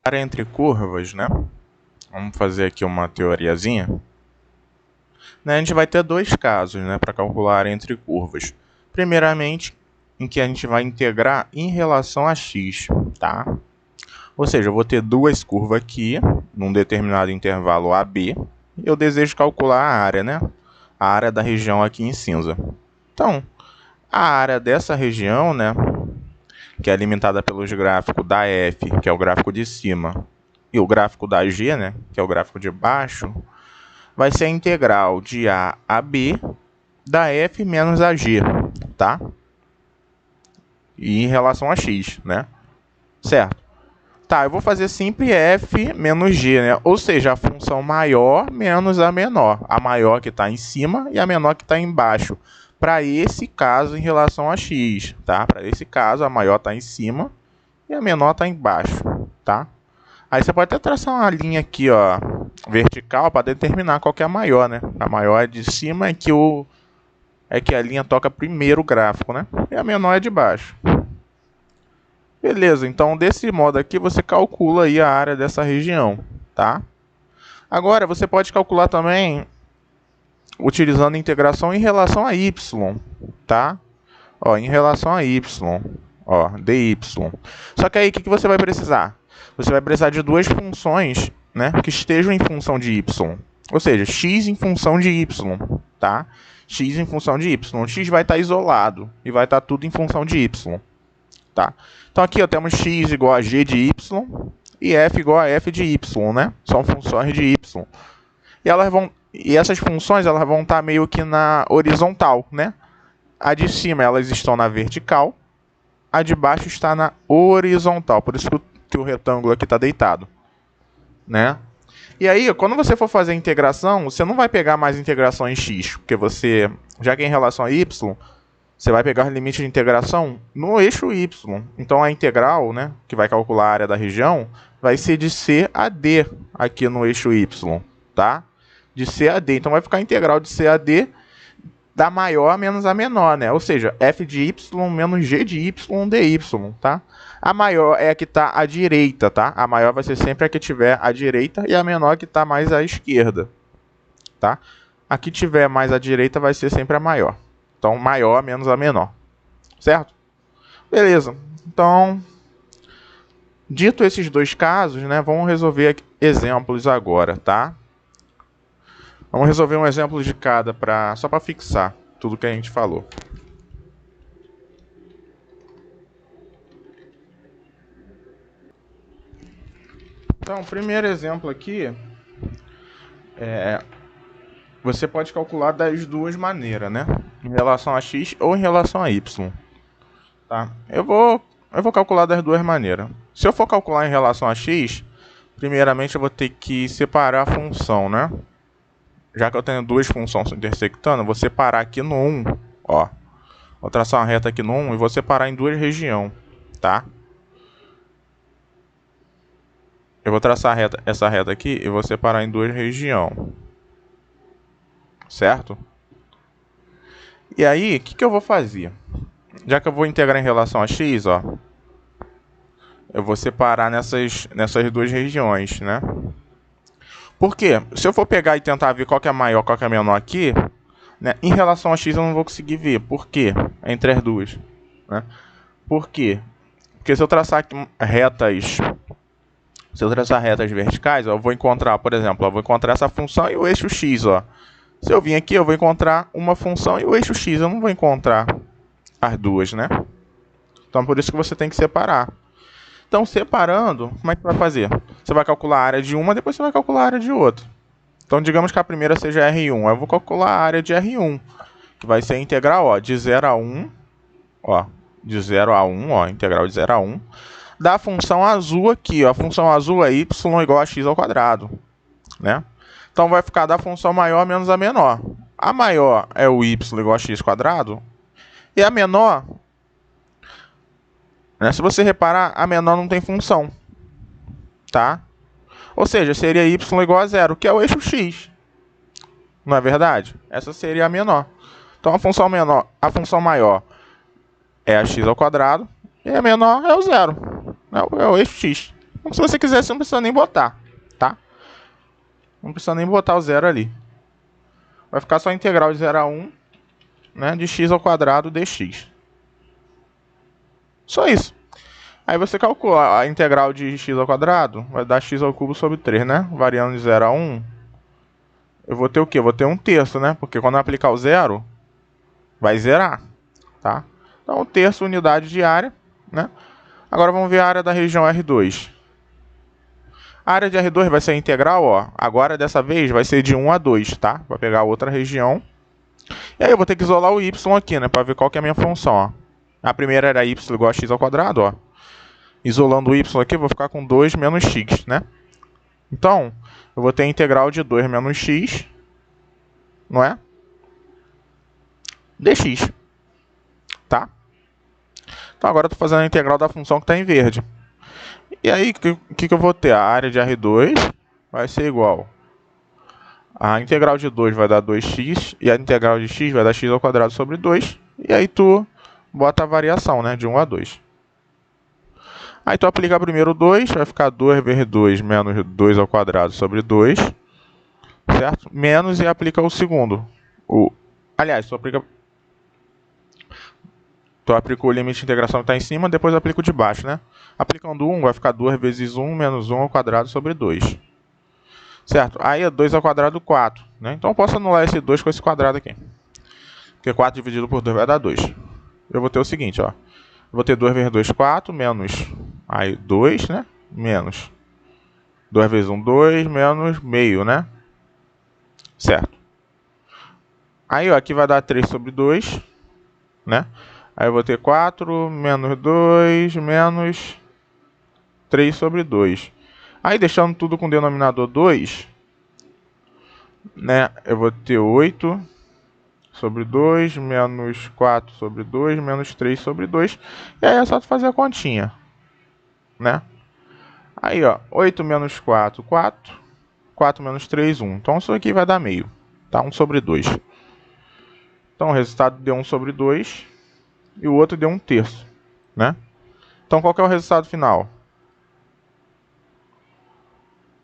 Área entre curvas, né? Vamos fazer aqui uma teoriazinha. A gente vai ter dois casos, né, para calcular a área entre curvas. Primeiramente, em que a gente vai integrar em relação a x, tá? Ou seja, eu vou ter duas curvas aqui, num determinado intervalo AB. Eu desejo calcular a área, né? A área da região aqui em cinza. Então, a área dessa região, né, que é limitada pelos gráficos da F, que é o gráfico de cima, e o gráfico da G, né, que é o gráfico de baixo, vai ser a integral de A a B da F menos a G, tá? E em relação a x, né? Certo? Tá, eu vou fazer sempre F menos G, né? Ou seja, a função maior menos a menor. A maior que está em cima e a menor que está embaixo. Para esse caso, em relação a x, tá? Para esse caso, a maior está em cima e a menor está embaixo, tá? Aí você pode até traçar uma linha aqui, ó, vertical, para determinar qual que é a maior, né? A maior é de cima, é que a linha toca primeiro o gráfico, né? E a menor é de baixo. Beleza, então desse modo aqui você calcula aí a área dessa região, tá? Agora você pode calcular também utilizando a integração em relação a y, tá? Ó, em relação a y, ó, dy. Só que aí o que você vai precisar? Você vai precisar de duas funções, né, que estejam em função de y. Ou seja, x em função de y, tá? X em função de y. X vai estar isolado e vai estar tudo em função de y, tá? Então aqui ó, temos x igual a g de y e f igual a f de y, né? São funções de y. E essas funções elas vão estar meio que na horizontal, né? A de cima elas estão na vertical, a de baixo está na horizontal. Por isso que o retângulo aqui está deitado, né? E aí, quando você for fazer a integração, você não vai pegar mais integração em x, porque você, já que é em relação a y, você vai pegar o limite de integração no eixo y. Então a integral, né, que vai calcular a área da região, vai ser de C a D aqui no eixo y, tá? De C a D. Então vai ficar a integral de C a D da maior menos a menor, né? Ou seja, f de y menos g de y dy, tá? A maior é a que está à direita, tá? A maior vai ser sempre a que tiver à direita e a menor que está mais à esquerda, tá? A que tiver mais à direita vai ser sempre a maior. Então, maior menos a menor, certo? Beleza. Então, dito esses dois casos, né, vamos resolver exemplos agora, tá? Vamos resolver um exemplo de cada só para fixar tudo que a gente falou. Então, o primeiro exemplo aqui você pode calcular das duas maneiras, né? Em relação a x ou em relação a y. Tá? Eu vou calcular das duas maneiras. Se eu for calcular em relação a x, primeiramente eu vou ter que separar a função, né? Já que eu tenho duas funções intersectando, eu vou separar aqui no 1, ó. Vou traçar uma reta aqui no 1 e vou separar em duas regiões, tá? Eu vou traçar essa reta aqui e vou separar em duas regiões. Certo? E aí, o que eu vou fazer? Já que eu vou integrar em relação a x, ó, eu vou separar nessas duas regiões, né? Por quê? Se eu for pegar e tentar ver qual que é maior, qual que é menor aqui, né, em relação a x eu não vou conseguir ver. Por quê? Entre as duas, né? Por quê? Porque se eu traçar aqui retas verticais, ó, eu vou encontrar, por exemplo, eu vou encontrar essa função e o eixo x, ó. Se eu vir aqui, eu vou encontrar uma função e o eixo x, eu não vou encontrar as duas, né? Então, por isso que você tem que separar. Então, separando, como é que vai fazer? Você vai calcular a área de uma, depois você vai calcular a área de outra. Então, digamos que a primeira seja R1. Eu vou calcular a área de R1, que vai ser a integral, ó, de 0 a 1, ó, de 0 a 1, ó, integral de 0 a 1, da função azul aqui, ó. A função azul é y igual a x ao quadrado, né? Então, vai ficar da função maior menos a menor. A maior é o y igual a x quadrado, e a menor, né, se você reparar, a menor não tem função, tá? Ou seja, seria y igual a 0, que é o eixo x. Não é verdade? Essa seria a menor. Então, a função maior é a x ao quadrado, e a menor é o 0. É o eixo x. Então, se você quiser, você não precisa nem botar, tá? Não precisa nem botar o zero ali. Vai ficar só a integral de 0 a 1, né, de x ao quadrado dx. Só isso. Aí você calcula a integral de x ao quadrado, vai dar x ao cubo sobre 3, né? Variando de 0 a 1, eu vou ter o quê? Eu vou ter 1/3, né? Porque quando eu aplicar o zero, vai zerar, tá? Então, 1/3 unidade de área, né? Agora vamos ver a área da região R2. A área de R2 vai ser a integral, ó. Agora, dessa vez, vai ser de 1 a 2, tá? Vai pegar outra região. E aí eu vou ter que isolar o y aqui, né? Para ver qual que é a minha função, ó. A primeira era y igual a x ao quadrado, ó. Isolando o y aqui, eu vou ficar com 2 menos x, né? Então, eu vou ter a integral de 2 menos x, não é? Dx, tá? Então, agora eu estou fazendo a integral da função que está em verde. E aí, o que eu vou ter? A área de R2 vai ser igual. A integral de 2 vai dar 2x, e a integral de x vai dar x ao quadrado sobre 2. E aí tu bota a variação, né, de 1 a 2. Aí tu aplica primeiro o 2, vai ficar 2 vezes 2 menos 2 ao quadrado sobre 2, certo? Menos e aplica o segundo. Aliás, tu aplica o limite de integração que está em cima, depois aplica o de baixo, né? Aplicando 1, vai ficar 2 vezes 1 menos 1 ao quadrado sobre 2. Certo? Aí é 2 ao quadrado, 4. Né? Então eu posso anular esse 2 com esse quadrado aqui. Porque 4 dividido por 2 vai dar 2. Eu vou ter o seguinte, ó. Eu vou ter 2 vezes 2, 4, menos aí 2, né? Menos 2 vezes 1, 2, menos meio, né? Certo. Aí, ó, aqui vai dar 3 sobre 2, né? Aí eu vou ter 4 menos 2 menos 3 sobre 2. Aí, deixando tudo com denominador 2, né? Eu vou ter 8 sobre 2, menos 4 sobre 2, menos 3 sobre 2. E aí é só tu fazer a continha, né? Aí, ó, 8 menos 4, 4. 4 menos 3, 1. Então, isso aqui vai dar meio, tá? 1 sobre 2. Então, o resultado deu 1 sobre 2 e o outro deu 1/3, né? Então, qual que é o resultado final?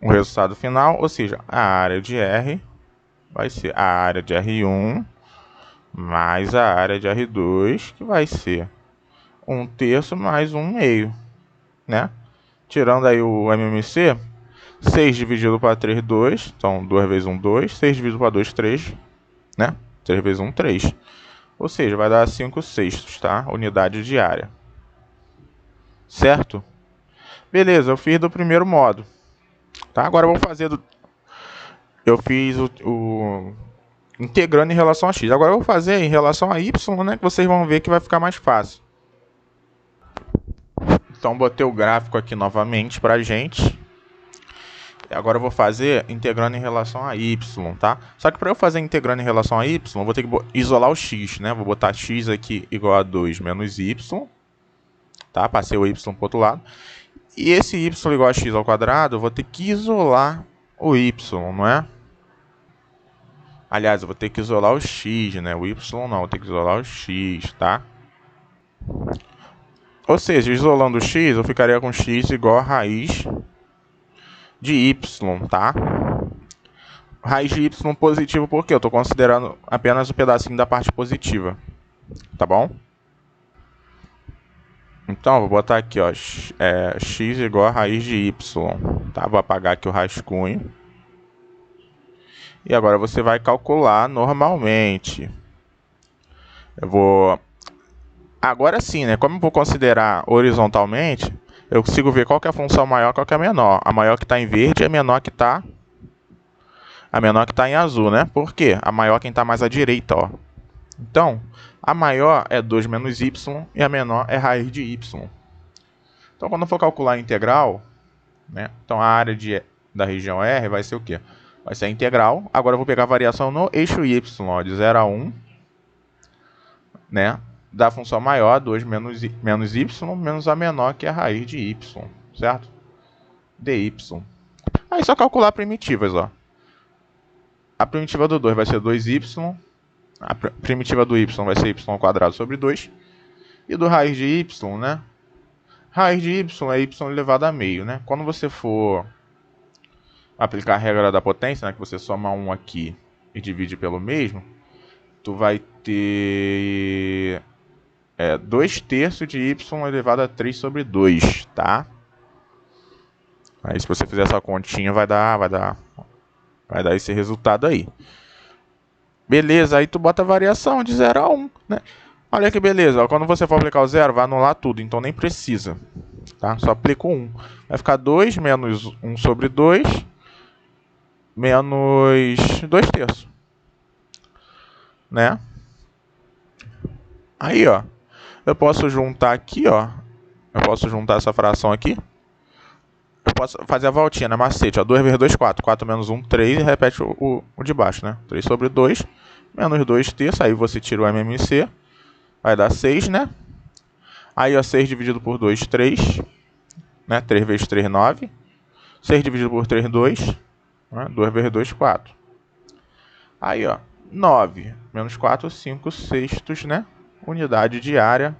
O resultado final, ou seja, a área de R vai ser a área de R1 mais a área de R2, que vai ser 1/3 mais 1/2, né? Tirando aí o MMC, 6 dividido para 3, 2. Então, 2 vezes 1, 2. 6 dividido para 2, 3. Né? 3 vezes 1, 3. Ou seja, vai dar 5/6, tá? Unidade de área. Certo? Beleza, eu fiz do primeiro modo. Tá? Agora eu vou fazer do... Eu fiz o integrando em relação a x. Agora eu vou fazer em relação a y, né? Que vocês vão ver que vai ficar mais fácil. Então, botei o gráfico aqui novamente pra gente. Agora eu vou fazer integrando em relação a y, tá? Só que para eu fazer integrando em relação a y, eu vou ter que isolar o x, né? Vou botar x aqui igual a 2 menos y, tá? Passei o y para o outro lado. E esse y igual a x ao quadrado, eu vou ter que isolar o y, não é? Aliás, eu vou ter que isolar o x, né? O y não, eu vou ter que isolar o x, tá? Ou seja, isolando o x, eu ficaria com x igual a raiz de y, tá? Raiz de y positivo porque eu estou considerando apenas o pedacinho da parte positiva, tá bom? Então, vou botar aqui, ó, x igual a raiz de y, tá? Vou apagar aqui o rascunho. E agora você vai calcular normalmente. Eu vou... Agora sim, né? Como eu vou considerar horizontalmente, eu consigo ver qual que é a função maior e qual que é a menor. A maior que está em verde é a menor que está... A menor que está em azul, né? Por quê? A maior quem está mais à direita, ó. Então, a maior é 2 menos y e a menor é raiz de y. Então, quando eu for calcular a integral, né? Então, a área da região R vai ser o quê? Vai ser a integral. Agora eu vou pegar a variação no eixo y, ó, de 0 a 1, né? Da função maior, 2 menos y, menos a menor, que é a raiz de y, certo? dy. Aí só calcular primitivas, ó. A primitiva do 2 vai ser 2y. A primitiva do y vai ser y² sobre 2. E do raiz de y, né? Raiz de y é y elevado a meio, né? Quando você for aplicar a regra da potência, né, que você soma 1 aqui e divide pelo mesmo, tu vai ter 2 terços de y elevado a 3 sobre 2, tá? Aí se você fizer essa continha vai dar esse resultado aí. Beleza, aí tu bota a variação de 0 a 1, né? Olha que beleza, ó, quando você for aplicar o zero, vai anular tudo, então nem precisa, tá? Só aplica o 1. Vai ficar 2 menos 1 sobre 2, menos 2 terços, né? Aí, ó, eu posso juntar aqui, ó, eu posso juntar essa fração aqui. Eu posso fazer a voltinha, né? Macete, ó, 2 vezes 2, 4. 4 menos 1, 3, e repete o de baixo, né? 3 sobre 2, menos 2 terços, aí você tira o MMC, vai dar 6, né? Aí, ó, 6 dividido por 2, 3, né? 3 vezes 3, 9. 6 dividido por 3, 2, né? 2 vezes 2, 4. Aí, ó, 9 menos 4, 5 sextos, né? Unidade de área.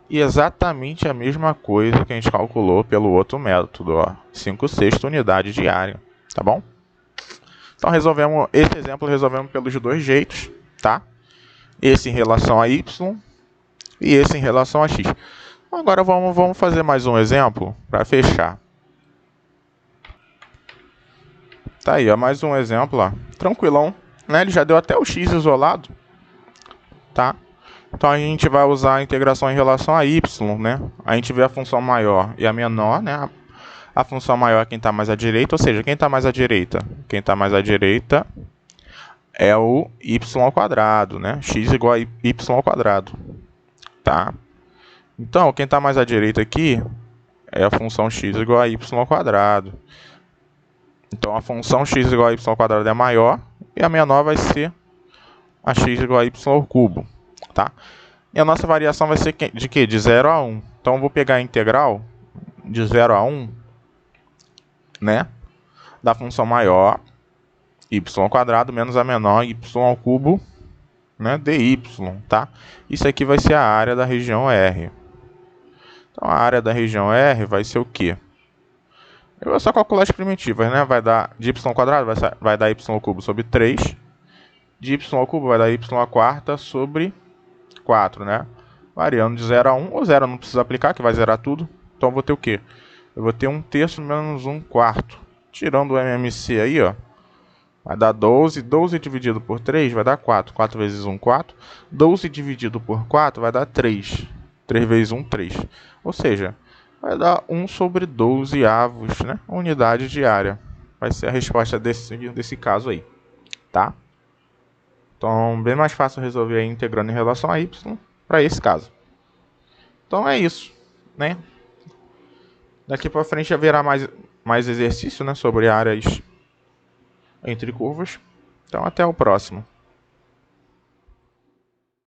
E exatamente a mesma coisa que a gente calculou pelo outro método, ó, 5 sextos unidade de área, tá bom? Então resolvemos esse exemplo, resolvemos pelos dois jeitos, tá? Esse em relação a y e esse em relação a x. Agora vamos fazer mais um exemplo para fechar. Tá aí, ó, mais um exemplo, ó, tranquilão, né? Ele já deu até o x isolado, tá? Então a gente vai usar a integração em relação a y, né? A gente vê a função maior e a menor, né? A função maior é quem está mais à direita, ou seja, quem está mais à direita? Quem está mais à direita é o y ao quadrado, né? X igual a y ao quadrado, tá? Então, quem está mais à direita aqui é a função x igual a y ao quadrado. Então, a função x igual a y ao quadrado é maior e a menor vai ser a x igual a y ao cubo. Tá? E a nossa variação vai ser de quê? De 0 a 1. Então, eu vou pegar a integral de 0 a 1, né? Da função maior, y ao quadrado, menos a menor, y ao cubo, né? dy, tá? Isso aqui vai ser a área da região R. Então, a área da região R vai ser o quê? Eu vou só calcular as primitivas, né? Vai dar de y ao quadrado, vai dar y ao cubo sobre 3. De y ao cubo vai dar y à quarta sobre 4, né? Variando de 0 a 1, ou 0 não precisa aplicar, que vai zerar tudo. Então eu vou ter o quê? Eu vou ter 1 terço menos 1 quarto. Tirando o MMC aí, ó, vai dar 12. 12 dividido por 3 vai dar 4. 4 vezes 1, 4. 12 dividido por 4 vai dar 3. 3 vezes 1, 3. Ou seja, vai dar 1 sobre 12 avos, né? Unidade de área. Vai ser a resposta desse caso aí, tá? Então, bem mais fácil resolver integrando em relação a y para esse caso. Então é isso, né? Daqui para frente haverá mais exercício, né, sobre áreas entre curvas. Então até o próximo.